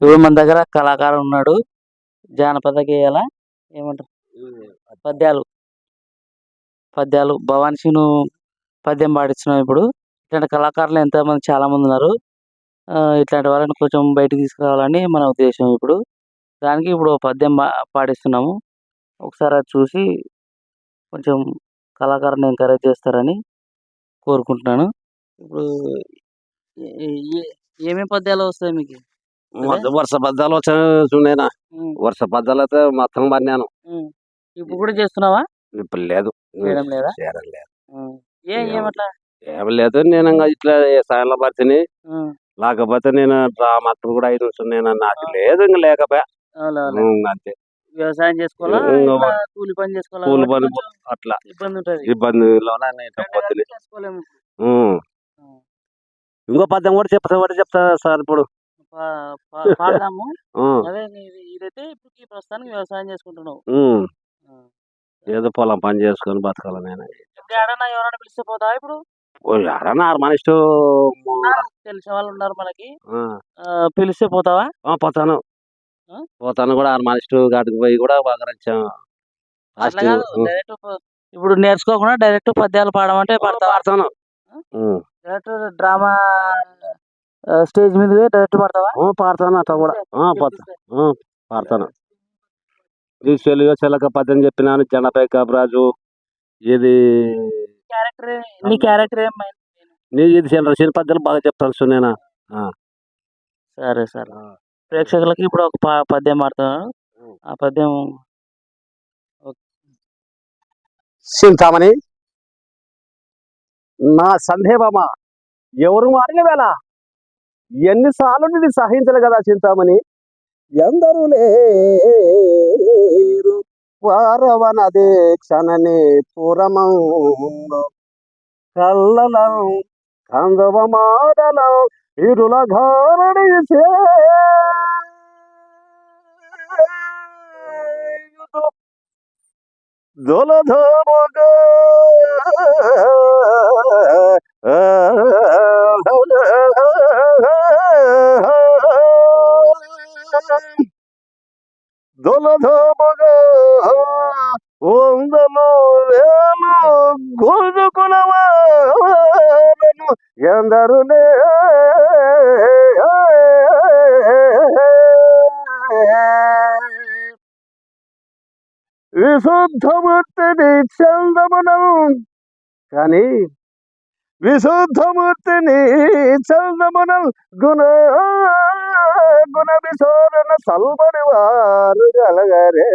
ఇప్పుడు మన దగ్గర కళాకారుడు ఉన్నాడు. జానపద గేయాల ఏమంటారు పద్యాలు పద్యాలు భవానీ శీను పద్యం పాడిస్తున్నాం ఇప్పుడు. ఇట్లాంటి కళాకారులు ఎంతమంది చాలా మంది ఉన్నారు. ఇట్లాంటి వాళ్ళని కొంచెం బయటికి తీసుకురావాలని మన ఉద్దేశం ఇప్పుడు. దానికి ఇప్పుడు ఓ పద్యం పాడిస్తున్నాము. ఒకసారి అది చూసి కొంచెం కళాకారుని ఎంకరేజ్ చేస్తారని కోరుకుంటున్నాను. ఇప్పుడు ఏమేమి పద్యాలు వస్తాయి మీకు? వరుస పద్యాలు వచ్చాయినా వరుస పద్యాలు అయితే మొత్తం పడినాను. ఇప్పుడు కూడా చేస్తున్నావా? ఇప్పుడు లేదు, చేయడం లేదా? చేయడం లేదు. ఏమట్లా ఏమి లేదు, నేను ఇట్లా సాయంలో పడితే లేకపోతే నేను డ్రామా కూడా 5 నిమిషం నాకు లేదు, ఇంకా లేకపోయా అంతే. వ్యవసాయం చేసుకోవాలా, కూలి పని చేసుకోవాలా, కూలి పని అట్లా ఇబ్బంది ఉంటుంది. ఇబ్బందిలోనే చేసుకోలేము. ఇంకో పద్యం కూడా చెప్తా సార్. ఇప్పుడు పాడదాము. అదే ఇదైతే ఇప్పుడు ప్రస్తుతానికి వ్యవసాయం చేసుకుంటున్నావు. ఏదో పొలం పని చేసుకొని బతకాలి. నేను ఎవరైనా పిలిస్తే పోతావా? ఇప్పుడు ఎవరన్నా మన ఇష్టం, తెలిసిన వాళ్ళు ఉన్నారు మనకి, పిలిస్తే పోతావా? పోతాను కూడా. మన ఇష్టం కాటికి పోయి కూడా బాగా డైరెక్ట్ ఇప్పుడు నేర్చుకోకుండా డైరెక్ట్ పద్యాలు పాడమంటే పాడతాను. డైరెక్ట్ డ్రామా స్టేజ్ మీద డైరెక్ట్ పాడతావా? పాడతాను. అట్లా కూడా పాడతాను. ఈ చెలక పద్యం చెప్పినాను. జనపై కబరాజు ఇది నీ క్యారెక్టర్ నీ ఇది చిన్న పద్యాలు బాగా చెప్తాను నేను. సరే సరే, ప్రేక్షకులకి ఇప్పుడు ఒక పద్యం పాడుతున్నాను. ఆ పద్యం చింతామణి నా సందేహమా ఎవరు మారిన వేళ ఎన్నిసార్లు నిన్ను సహించలు కదా చింతామణి. ఎందరూ లేరు వారవన దీక్షణని పురమంలో కల్లలం కందవ మాడలం ఇరుల ఘారణి దొలధోముగా దొలధోముగా వందలు వేలు గుంజుకులవారను ఎందరు విశుద్ధమూర్తిని చందమునం కానీ విశుద్ధమూర్తిని చందమునం గుణ విశోరణ సల్బడి వారు గలగరే.